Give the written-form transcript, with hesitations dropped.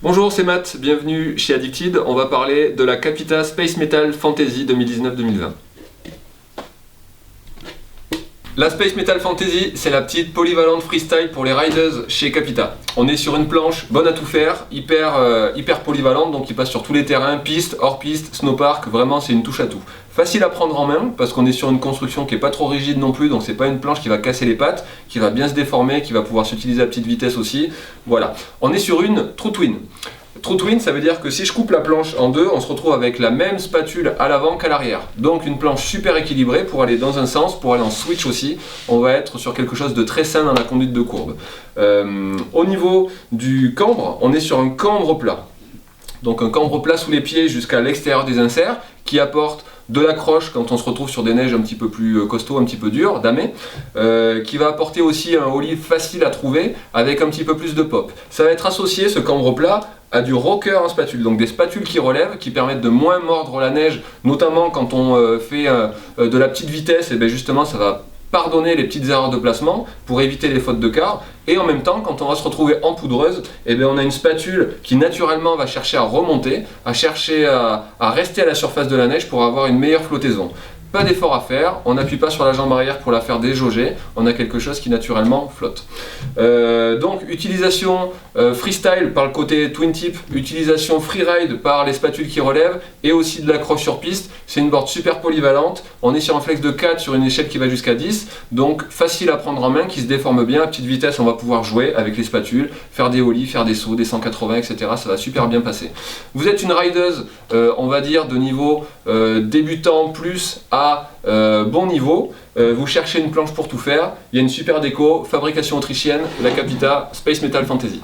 Bonjour, c'est Matt, bienvenue chez Addicted. On va parler de la Capita Space Metal Fantasy 2019-2020. La Space Metal Fantasy, c'est la petite polyvalente freestyle pour les riders chez Capita. On est sur une planche bonne à tout faire, hyper polyvalente, donc qui passe sur tous les terrains, piste, hors piste, snowpark, vraiment c'est une touche à tout. Facile à prendre en main, parce qu'on est sur une construction qui n'est pas trop rigide non plus, donc c'est pas une planche qui va casser les pattes, qui va bien se déformer, qui va pouvoir s'utiliser à petite vitesse aussi. Voilà, on est sur une True Twin. True Twin, ça veut dire que si je coupe la planche en deux, on se retrouve avec la même spatule à l'avant qu'à l'arrière. Donc une planche super équilibrée pour aller dans un sens, pour aller en switch aussi. On va être sur quelque chose de très sain dans la conduite de courbe. Au niveau du cambre, on est sur un cambre plat. Donc un cambre plat sous les pieds jusqu'à l'extérieur des inserts qui apporte de l'accroche quand on se retrouve sur des neiges un petit peu plus costauds, un petit peu durs, damés, qui va apporter aussi un ollie facile à trouver avec un petit peu plus de pop. Ça va être associé, ce cambre plat, à du rocker en spatule, donc des spatules qui relèvent, qui permettent de moins mordre la neige, notamment quand on fait de la petite vitesse, et bien justement ça va pardonner les petites erreurs de placement pour éviter les fautes de quart, et en même temps quand on va se retrouver en poudreuse, et bien on a une spatule qui naturellement va chercher à remonter, à chercher à rester à la surface de la neige pour avoir une meilleure flottaison. Pas d'effort à faire, on n'appuie pas sur la jambe arrière pour la faire déjauger, on a quelque chose qui naturellement flotte. Donc utilisation freestyle par le côté twin tip, utilisation freeride par les spatules qui relèvent et aussi de l'accroche sur piste. C'est une board super polyvalente, on est sur un flex de 4 sur une échelle qui va jusqu'à 10, donc facile à prendre en main, qui se déforme bien, à petite vitesse on va pouvoir jouer avec les spatules, faire des ollies, faire des sauts, des 180 etc. Ça va super bien passer. Vous êtes une rideuse, on va dire de niveau débutant plus à bon niveau, vous cherchez une planche pour tout faire, il y a une super déco, fabrication autrichienne, la Capita Space Metal Fantasy.